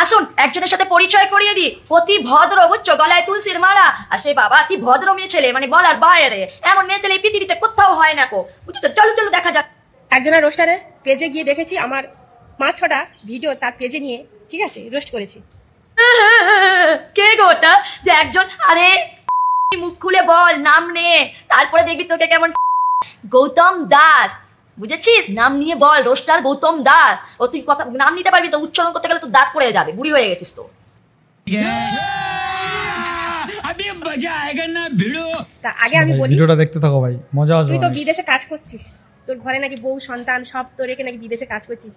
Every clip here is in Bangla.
আসুন একজনের সাথে পরিচয় করিয়ে দিই, অতি ভদ্র, বুঝছো, গলায় তুলসীর মালা, আর সে বাবা কি ভদ্র মেয়ে ছেলে, মানে বলার বাইরে, এমন মেয়ে ছেলে পৃথিবীতে কোথাও হয় না কো, বুঝছো। চলো চলো দেখা যাক। একজনের রোস্টারে পেজে গিয়ে দেখেছি আমার 5-6টা ভিডিও তার পেজে নিয়ে, ঠিক আছে, রোস্ট করেছি। কে গোটা যে একজন, আরে মুখ খুলে বল, নাম নে, তারপরে দেখবি তোকে কেমন। গৌতম দাস, বুঝেছিস, নাম নিয়ে বল, রোস্টার গৌতম দাস। ও তুই কথা নাম নিতে পারবি তো, উচ্চারণ করতে গেলে তো দাঁত পড়ে যাবে, বুড়ি হয়ে গেছিস তো। তা আগে আমি বলি, ভিডিওটা দেখতে থাকো ভাই, মজা আসবে। তুই তো বিদেশে কাজ করছিস, তোর ঘরে নাকি বউ সন্তান সব তো রেখে নাকি বিদেশে কাজ করছিস।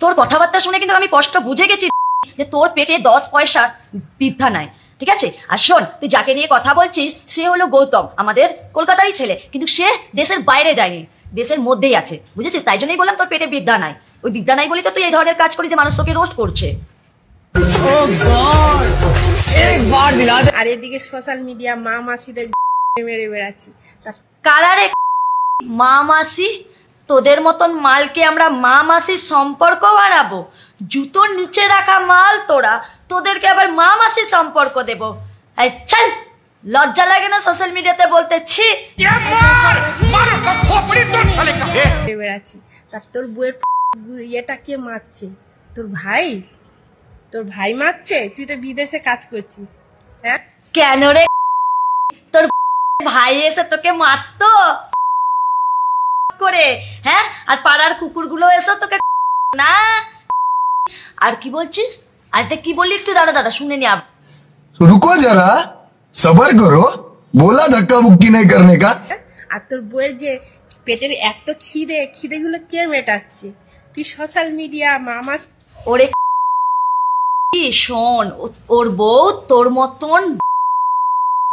তোর কথাবার্তা শুনে কিন্তু আমি স্পষ্ট বুঝে গেছি যে তোর পেটে 10 পয়সার বিদ্যা নাই, ঠিক আছে। আর শোন, তুই যাকে নিয়ে কথা বলছিস সে হলো গৌতম, আমাদের কলকাতারই ছেলে, কিন্তু সে দেশের বাইরে যায়নি, দেশের মধ্যেই আছে, বুঝেছিস। তাই জন্যই বললাম তোর পেটে বিদ্যা নাই। ওই বিদ্যা নাই বলি তো তুই এই ধরনের কাজ করিস যে মানুষ তোকে রোস্ট করছে। আর এদিকে সোশ্যাল মিডিয়া মা মাসিদের মেরে বেড়াচ্ছি। কালারে মা মাসি, তোদের মতন মালকে আমরা মা মাসির সম্পর্ক বাড়াবো? জুতোর নিচে রাখা মাল তোরা, তোদেরকে আবার মা মাসির সম্পর্ক দেব? চল, লজ্জা লাগে না সোশ্যাল মিডিয়াতে বলতে? ছি, বেড়াচ্ছি। তা তোর বউয়ের ইয়েটা কে মারছে? তোর ভাই? তোর ভাই মারছে? তুই তো বিদেশে কাজ করছিস। হ্যাঁ কেন রে, তোর ভাই এসে তোকে মারতো করে? হ্যাঁ, আর পাড়ার কুকুরগুলো এসে তোকে না? আর কি বলছিস? আরটা কি বললি একটু দাঁড়া দাঁড়া শুনে নি। रुको जरा सबर करो, बोला धक्का मुक्की नहीं करने का। আর তোর বউয়ের যে পেটের এত খিদে গুলো কে মেটাচ্ছে? তুই সোশ্যাল মিডিয়া মামা। ওরে শোন, ওর বউ তোর মতন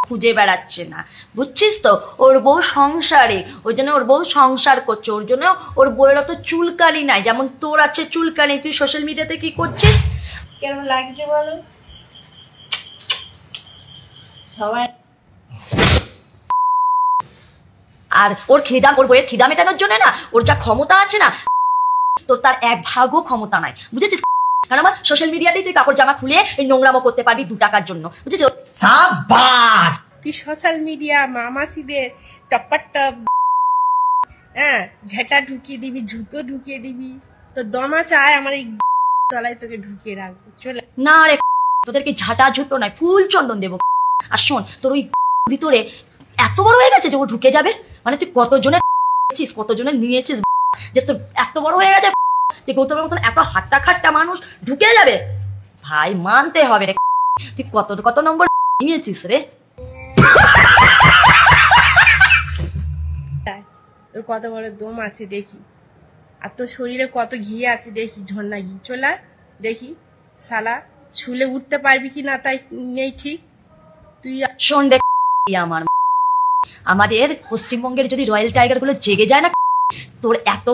খুঁজে বেড়াচ্ছে না, বুঝছিস তো। ওর বউ সংসারে, ওই জন্য ওর বউ সংসার করছে, ওর জন্য ওর বউয়ের অত চুলকানি নাই, যেমন তোর আছে চুলকানি। তুই সোশ্যাল মিডিয়াতে কি করছিস? কেমন লাগছে বলো সবাই? আর ওর বউয়ের খিদা মেটানোর জন্য না, ওর যা ক্ষমতা আছে না, তোর তার 1 ভাগও ক্ষমতা নাই, বুঝেছিস। কারণ আমার সোশ্যাল মিডিয়াতেই তুই কাপড় জামা খুলে নোংরামো করতে পারবি 2 টাকার জন্য, বুঝেছিস। সাবাস! তুই সোশ্যাল মিডিয়া মামাসিদের টপ হ্যাঁ ঝেঁটা ঢুকিয়ে দিবি, জুতো ঢুকিয়ে দিবি, তো দমা চায় আমার এই তলায় তোকে ঢুকিয়ে রাখবো। চলে না রে, তোদেরকে ঝাঁটা জুতো নয়, ফুল চন্দন দেবো। আর শোন, তোর ওই ভিতরে এত বড় হয়ে গেছে যে ও ঢুকে যাবে, মানে তুই কতজনের নিয়েছিস যে তোর এত বড় হয়ে গেছে যে গৌতমের মতন এত হাট্টা খাট্টা মানুষ ঢুকে যাবে? ভাই মানতে হবে রে, তুই কত নম্বর নিয়েছিস রে? তোর কত বড় দম আছে দেখি, আর তোর শরীরে কত ঘি আছে দেখি, ঝর্ণা ঘি। চলা দেখি শালা ছুলে উঠতে পারবি কি না তাই নেই ঠিক। তুই শোন রে, আমাদের পশ্চিমবঙ্গের যদি রয়্যাল টাইগার গুলো জেগে যায় না, তোর এত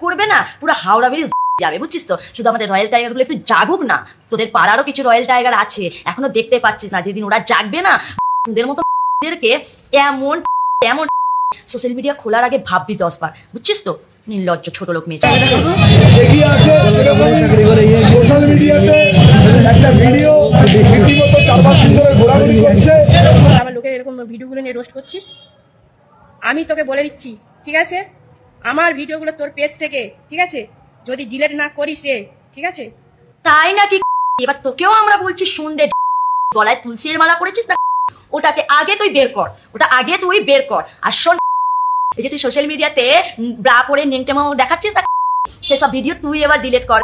করবে না, পুরো হাওড়া ব্রিজ যাবে, বুঝছিস তো। শুধু আমাদের রয়্যাল টাইগার গুলো একটু জাগুক না, তোদের পাড়ারও কিছু রয়্যাল টাইগার আছে, এখনো দেখতে পাচ্ছিস না। যেদিন ওরা জাগবে না, তোদের মতো এমন সোশ্যাল মিডিয়া খোলার আগে ভাববি 10 বার, বুঝছিস তো। নির্লজ্জ ছোট লোক মেয়ে। আবার লোকের এরকম ভিডিওগুলো নিয়ে রোস্ট করছিস। আমি তোকে বলে দিচ্ছি, ঠিক আছে, আমার ভিডিওগুলো তোর পেজ থেকে, ঠিক আছে, যদি ডিলিট না করিস রে, ঠিক আছে। তাই নাকি? এবার তোকেও আমরা বলছি, শুন রে, গলায় তুলসীর মালা পড়েছিস না, ওটাকে আগে তুই বের কর। আর শোন, এই যে তুই সোশ্যাল মিডিয়াতে ব্রা পরে নেংটেমো দেখাচ্ছিস না, সেসব ভিডিও তুই এবার ডিলিট কর,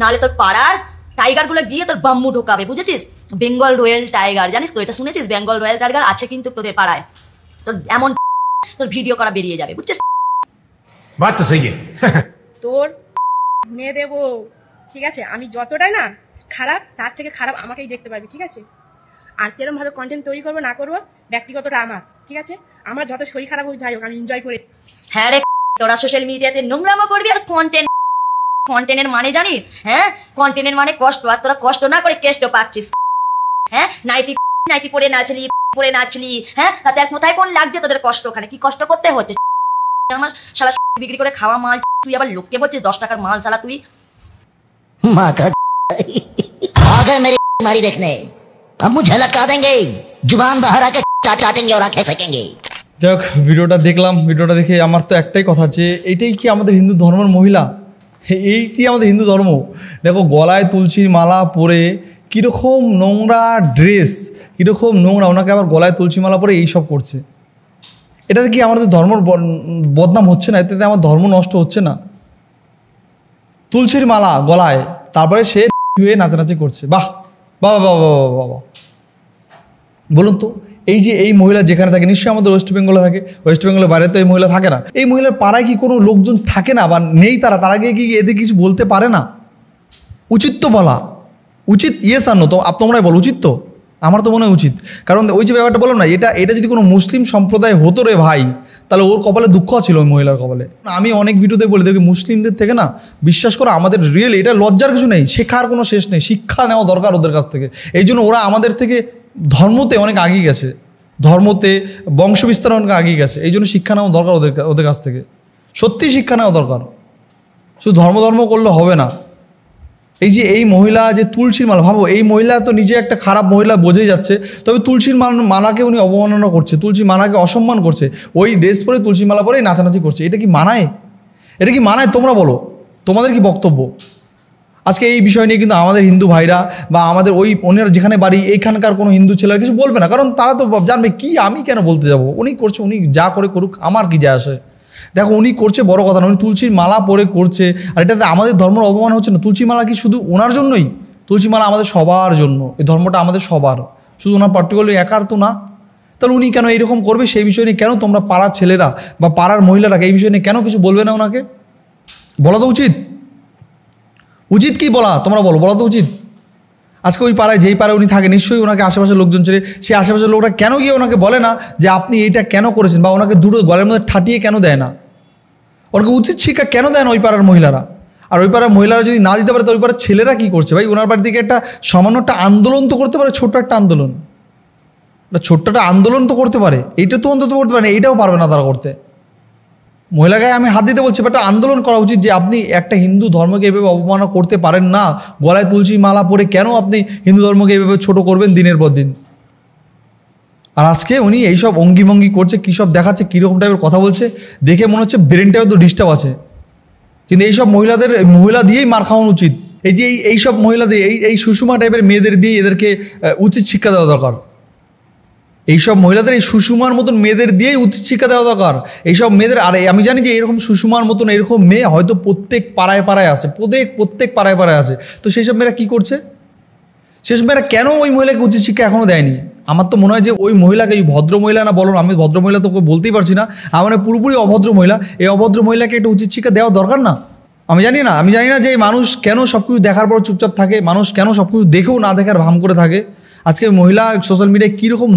নাহলে তোর পাড়ার টাইগার গুলো গিয়ে তোর বাম্মু ঢোকাবে, বুঝেছিস। বেঙ্গল রয়্যাল টাইগার, জানিস তো এটা শুনেছিস? বেঙ্গল রয়্যাল টাইগার আছে কিন্তু তোদের পাড়ায়, তোর এমন তোর ভিডিও করা বেরিয়ে যাবে, বুঝছিস। বাত তো সহি তোর মেয়ে দেবো, ঠিক আছে। আমি যতটাই না খারাপ, তার থেকে খারাপ আমাকেই দেখতে পারবি, ঠিক আছে। আর কিরম ভাবে কন্টেন্ট তৈরি করবো না করবো ব্যক্তিগতটা আমার, ঠিক আছে। আমার যত শরীর খারাপ হোক যাই হোক, আমি এনজয় করে। হ্যাঁ রে, তোরা সোশ্যাল মিডিয়াতে নোংরামো করবি আর কন্টেন্টের মানে জানিস? হ্যাঁ, কন্টেন্টের মানে কষ্ট, আর তোরা কষ্ট না করে কেষ্ট পাচ্ছিস। হ্যাঁ, নাইটি পরে নাচলি, হ্যাঁ, তাতে এক কোথায় কোন লাগছে তোদের কষ্ট? ওখানে কি কষ্ট করতে হচ্ছে? আমার শালা বিক্রি করে খাওয়া মাল, তুই আবার লোককে বলছিস 10 টাকার মাল, শালা তুই। आ गए मेरी मारी देखने, अब मुझे झलका देंगे, जुबान बाहर आके चाटेंगे और आंखें सेकेंगे। যাই হোক, ভিডিওটা দেখলাম, ভিডিওটা দেখে আমার তো একটাই কথা যে এইটাই কি আমাদের হিন্দু ধর্মের মহিলা? এইটি আমাদের হিন্দু ধর্ম? দেখো গলায় তুলসীর মালা পরে কীরকম নোংরা ড্রেস, কীরকম নোংরা, ওনাকে আবার গলায় তুলসী মালা পরে এইসব করছে। এটাতে কি আমাদের ধর্মের বদনাম হচ্ছে না? এতে আমার ধর্ম নষ্ট হচ্ছে না? তুলসীর মালা গলায়, তারপরে সে হয়ে নাচানাচি করছে। বাহ বাহ বাহ বাহ বাহ বাহ। বলুন তো, এই যে এই মহিলা যেখানে থাকে, নিশ্চয়ই আমাদের ওয়েস্ট বেঙ্গলে থাকে, ওয়েস্ট বেঙ্গলের বাইরে তো এই মহিলা থাকে না। এই মহিলার পাড়ায় কি কোনো লোকজন থাকে না বা নেই? তারা গিয়ে কি এদের কিছু বলতে পারে না? উচিত তো বলা, উচিত। ইয়েস আর নো, তো তোমরাই বলো, উচিত তো? আমার তো মনে হয় উচিত। কারণ ওই যে ব্যাপারটা বললাম না, এটা যদি কোনো মুসলিম সম্প্রদায় হতো রে ভাই, তাহলে ওর কপালে দুঃখ ছিল ওই মহিলার কপালে। আমি অনেক ভিডিওতে বলি, দেখি মুসলিমদের থেকে না, বিশ্বাস করো আমাদের রিয়েল এটা লজ্জার কিছু নেই, শেখার কোনো শেষ নেই, শিক্ষা নেওয়া দরকার ওদের কাছ থেকে। এই জন্য ওরা আমাদের থেকে ধর্মতে অনেক এগিয়ে গেছে, ধর্মতে বংশ বিস্তার অনেক এগিয়ে গেছে। এই জন্য শিক্ষা নেওয়া দরকার ওদের কাছ থেকে, সত্যিই শিক্ষা নেওয়া দরকার। শুধু ধর্ম করলে হবে না। এই যে এই মহিলা যে তুলসীর মালা, ভাবো এই মহিলা তো নিজে একটা খারাপ মহিলা বোঝাই যাচ্ছে, তবে তুলসীর মালাকে উনি অবমাননা করছে, তুলসী মালাকে অসম্মান করছে, ওই ড্রেস পরে তুলসী মালা পরে নাচানাচি করছে। এটা কি মানায়? এটা কি মানায়? তোমরা বলো, তোমাদের কি বক্তব্য? আজকে এই বিষয় নিয়ে কিন্তু আমাদের হিন্দু ভাইরা বা আমাদের ওই ওনার যেখানে বাড়ি এইখানকার কোনো হিন্দু ছেলেরা কিছু বলবে না, কারণ তারা তো জানবে কি আমি কেন বলতে যাব, উনি করছে, উনি যা করে করুক, আমার কি যায় আসে। দেখো উনি করছে বড় কথা না, উনি তুলসীর মালা পরে করছে, আর এটাতে আমাদের ধর্মের অপমান হচ্ছে না। তুলসী মালা কি শুধু ওনার জন্যই? তুলসী মালা আমাদের সবার জন্য, এই ধর্মটা আমাদের সবার, শুধু ওনার পার্টিকুলারলি একার তো না। তাহলে উনি কেন এইরকম করবে? সেই বিষয় নিয়ে কেন তোমরা পাড়ার ছেলেরা বা পাড়ার মহিলারা এই বিষয় নিয়ে কেন কিছু বলবে না? ওনাকে বলা তো উচিত, উচিত কি বলা? তোমরা বলো, বলা তো উচিত। আজকে ওই পাড়ায়, যেই পাড়ায় উনি থাকে, নিশ্চয়ই ওনাকে আশেপাশের লোকজন ছেড়ে সেই আশেপাশের লোকরা কেন গিয়ে ওনাকে বলে না যে আপনি এইটা কেন করেছেন, বা ওনাকে দুটো গলের মধ্যে ঠাটিয়ে কেন দেয় না? ওনাকে উচিত শিক্ষা কেন দেয় না ওই পাড়ার মহিলারা? আর ওই পাড়ার মহিলারা যদি না দিতে পারে, তো ওই পাড়ার ছেলেরা কী করছে ভাই? ওনার বাড়ি থেকে একটা সামান্য একটা আন্দোলন তো করতে পারে, ছোট্ট একটা আন্দোলন, ছোট্ট একটা আন্দোলন তো করতে পারে। এইটা তো অন্তত করতে পারে না, এইটাও পারবে না তারা করতে। মহিলাকে আমি হাত দিতে বলছি, একটা আন্দোলন করা উচিত যে আপনি একটা হিন্দু ধর্মকে এভাবে অবমাননা করতে পারেন না। গলায় তুলসী মালা পরে কেন আপনি হিন্দু ধর্মকে এভাবে ছোট করবেন দিনের পর দিন? আর আজকে উনি এইসব অঙ্গিভঙ্গি করছে, কী সব দেখাচ্ছে, কীরকম টাইপের কথা বলছে, দেখে মনে হচ্ছে ব্রেনটাও তো ডিস্টার্ব আছে। কিন্তু এইসব মহিলা দিয়েই মার খাওয়ানো উচিত। এই যে এইসব মহিলাদের, এই সুষমা টাইপের মেয়েদের দিয়ে এদেরকে উচিত শিক্ষা দেওয়া দরকার। এইসব মহিলাদের, এই সুষমার মতন মেয়েদের দিয়েই উচিত শিক্ষা দেওয়া দরকার। এইসব মেয়েদের, আর আমি জানি যে এরকম সুষমার মতন এরকম মেয়ে হয়তো প্রত্যেক পাড়ায় আছে, প্রত্যেক পাড়ায় আছে। তো সেই সব মেয়েরা কী করছে? সেসব মেয়েরা কেন ওই মহিলাকে উচিত শিক্ষা এখনও দেয়নি? আমার তো মনে হয় যে ওই মহিলাকে, এই ভদ্র মহিলা না বলো, আমি ভদ্র মহিলা তো বলতেই পারছি না, আমার পুরোপুরি অভদ্র মহিলা, এই অভদ্র মহিলাকে একটা উচিত শিক্ষা দেওয়া দরকার না? আমি জানি না যে মানুষ কেন সব কিছু দেখার পর চুপচাপ থাকে, মানুষ কেন সব কিছু দেখেও না দেখার ভাম করে থাকে। আজকে মহিলা সোশ্যাল মিডিয়ায় কীরকম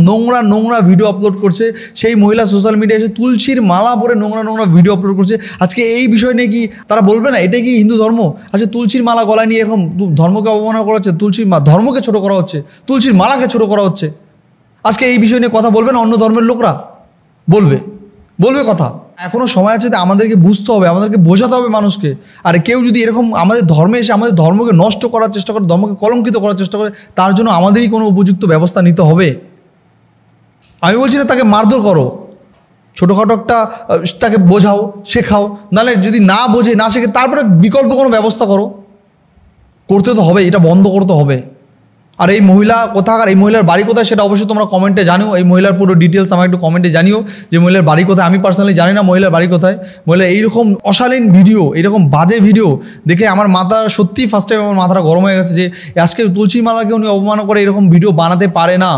নোংরা ভিডিও আপলোড করছে, সেই মহিলা সোশ্যাল মিডিয়ায় এসে তুলসীর মালা পরে নোংরা ভিডিও আপলোড করছে। আজকে এই বিষয় নিয়ে কি তারা বলবে না এটাই কি হিন্দু ধর্ম? আচ্ছা, তুলসীর মালা গলায় নিয়ে এরকম ধর্মকে অবমাননা করা হচ্ছে, ধর্মকে ছোট করা হচ্ছে, তুলসীর মালাকে ছোট করা হচ্ছে। আজকে এই বিষয় নিয়ে কথা বলবে না অন্য ধর্মের লোকরা? বলবে কথা। এখনও সময় আছে, আমাদেরকে বুঝতে হবে, আমাদেরকে বোঝাতে হবে মানুষকে। আর কেউ যদি এরকম আমাদের ধর্মে এসে আমাদের ধর্মকে নষ্ট করার চেষ্টা করে, ধর্মকে কলঙ্কিত করার চেষ্টা করে, তার জন্য আমাদেরই কোনো উপযুক্ত ব্যবস্থা নিতে হবে। আমি বলছি না তাকে মারধর করো, ছোটোখাটো একটা তাকে বোঝাও, শেখাও, নাহলে যদি না বোঝে না শেখে তারপরে বিকল্প কোনো ব্যবস্থা করতে তো হবে, এটা বন্ধ করতে হবে। আর এই মহিলা কোথাকার, এই মহিলার বাড়ি কোথায় সেটা অবশ্যই তোমরা কমেন্টে জানিও। এই মহিলার পুরো ডিটেলস আমাকে একটু কমেন্টে জানিও যে মহিলার বাড়ি কোথায়। আমি পার্সোনালি জানি না মহিলার বাড়ি কোথায়। মহিলা এইরকম অশালীন ভিডিও, এইরকম বাজে ভিডিও দেখে আমার মাথা সত্যিই ফার্স্ট টাইম আমার মাথাটা গরম হয়ে গেছে যে আজকে তুলসী মালাকে উনি অপমান করে এরকম ভিডিও বানাতে পারে না।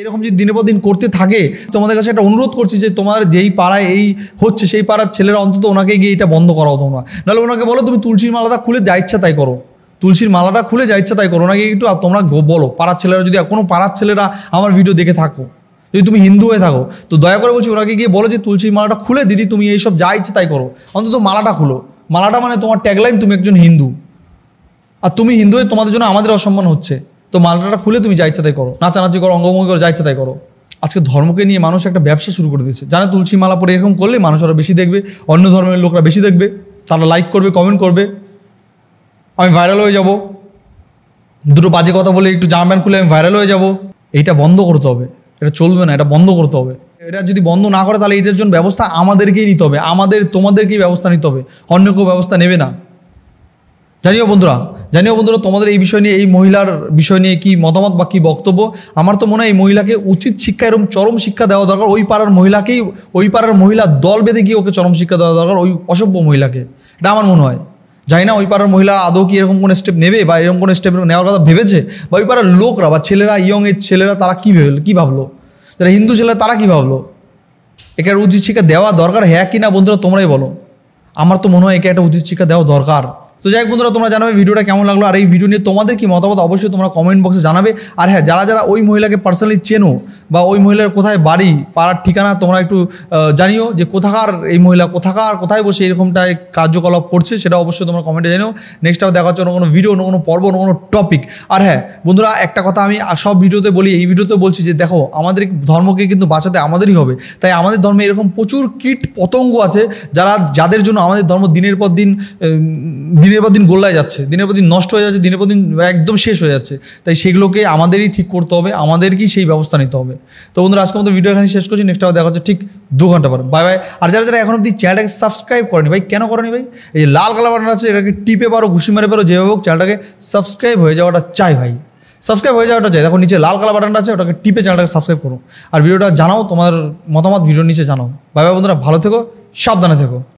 এরকম যদি দিনের পর দিন করতে থাকে, তোমাদের কাছে একটা অনুরোধ করছি যে তোমার যেই পাড়ায় এই হচ্ছে সেই পাড়ার ছেলেরা অন্তত ওনাকে গিয়ে এটা বন্ধ করাও তোমরা। নাহলে ওনাকে বলো তুমি তুলসীর মালাটা খুলে যা ইচ্ছা তাই করো, তুলসীর মালাটা খুলে যা ইচ্ছা তাই করো। ওনাকে একটু আর তোমরা বলো, পাড়ার ছেলেরা যদি কোনো পাড়ার ছেলেরা আমার ভিডিও দেখে থাকো, যদি তুমি হিন্দু হয়ে থাকো, তো দয়া করে বলছি ওনাকে গিয়ে বলো যে তুলসীর মালাটা খুলে দিদি তুমি এইসব যা ইচ্ছে তাই করো, অন্তত মালাটা খুলো। মালাটা মানে তোমার ট্যাগলাইন তুমি একজন হিন্দু, আর তুমি হিন্দু হয়ে তোমাদের জন্য আমাদের অসম্মান হচ্ছে, তো মালাটা খুলে তুমি যা ইচ্ছা তাই করো, নাচানাচি করো, অঙ্গভঙ্গি করো, যা ইচ্ছা তাই করো। আজকে ধর্মকে নিয়ে মানুষ একটা ব্যবসা শুরু করে দিয়েছে, জানে তুলসী মালা পরে এরকম করলে মানুষ আরও বেশি দেখবে, অন্য ধর্মের লোকরা বেশি দেখবে, তারা লাইক করবে, কমেন্ট করবে, আমি ভাইরাল হয়ে যাব। দুটো বাজে কথা বলে একটু জামা প্যান্ট খুলে আমি ভাইরাল হয়ে যাব, এইটা বন্ধ করতে হবে, এটা চলবে না, এটা বন্ধ করতে হবে। এটা যদি বন্ধ না করে তাহলে এটার জন্য ব্যবস্থা আমাদেরকেই নিতে হবে, তোমাদেরকেই ব্যবস্থা নিতে হবে, অন্য কেউ ব্যবস্থা নেবে না। জানিও বন্ধুরা তোমাদের এই বিষয় নিয়ে, এই মহিলার বিষয় নিয়ে কি মতামত বা কী বক্তব্য। আমার তো মনে হয় এই মহিলাকে উচিত শিক্ষা, এরকম চরম শিক্ষা দেওয়া দরকার। ওই পাড়ার মহিলা দল বেঁধে গিয়ে ওকে চরম শিক্ষা দেওয়া দরকার, ওই অসভ্য মহিলাকে। এটা আমার মনে হয়। জানি না ওই পাড়ার মহিলা আদৌ কি এরকম কোনো স্টেপ নেবে বা এরকম কোনো স্টেপ নেওয়ার কথা ভেবেছে, বা ওই পাড়ার লোকরা বা ছেলেরা, ইয়ং এজ ছেলেরা তারা কী ভাবলো, যারা হিন্দু ছেলেরা তারা কী ভাবলো। একে উচিত শিক্ষা দেওয়া দরকার, হ্যাঁ কি না বন্ধুরা তোমরাই বলো। আমার তো মনে হয় একে একটা উচিত শিক্ষা দেওয়া দরকার। তো যাই হোক বন্ধুরা, তোমরা জানাবে ভিডিওটা কেমন লাগলো, আর এই ভিডিও নিয়ে তোমাদের কি মতামত অবশ্যই তোমরা কমেন্ট বক্সে জানাবে। আর হ্যাঁ, যারা ওই মহিলাকে পার্সোনালি চেনো বা ওই মহিলার কোথায় বাড়ি, পাড়ার ঠিকানা তোমরা একটু জানিও, যে কোথায় বসে এরকমটা কার্যকলাপ করছে, সেটা অবশ্যই তোমরা কমেন্টে জানিও। নেক্সট আবার দেখা হচ্ছে অন্য কোনো ভিডিও, অন্য কোনো পর্ব, অন্য কোনো টপিক। আর হ্যাঁ বন্ধুরা, একটা কথা আমি সব ভিডিওতে বলি, এই ভিডিওতে বলছি যে দেখো, আমাদের ধর্মকে কিন্তু বাঁচাতে আমাদেরই হবে। তাই আমাদের ধর্মে এরকম প্রচুর কীট পতঙ্গ আছে যাদের জন্য আমাদের ধর্ম দিনের পর দিন গোল্লায় যাচ্ছে, দিনের পর দিন নষ্ট হয়ে যাচ্ছে, দিনের পর দিন একদম শেষ হয়ে যাচ্ছে। তাই সেগুলোকে আমাদেরই ঠিক করতে হবে, আমাদেরকেই সেই ব্যবস্থা নিতে হবে। তো বন্ধুরা, আজকে আমাদের ভিডিও এখানে শেষ করছি, নেক্সট আবার দেখা হচ্ছে ঠিক 2 ঘন্টা পর। Bye bye. আর যারা এখন অব্দি চ্যানেলটাকে সাবস্ক্রাইব করেনি ভাই, কেন করেনি ভাই? এই যে লাল কালার বাটন আছে, এটাকে টিপে পারো, ঘুষি মেরে পারো, যেভাবে হোক চ্যানেলটাকে সাবস্ক্রাইব হয়ে যাওয়াটা চাই ভাই, সাবস্ক্রাইব হয়ে যাওয়াটা চাই। দেখো নিচে লাল কালার বাটনটা আছে, ওটাকে টিপে চ্যানেলটাকে সাবস্ক্রাইব করো। আর ভিডিওটা জানাও, তোমার মতামত ভিডিওর নিচে জানাও। বাই বাই বন্ধুরা, ভালো থেকো, সাবধানে থেকো।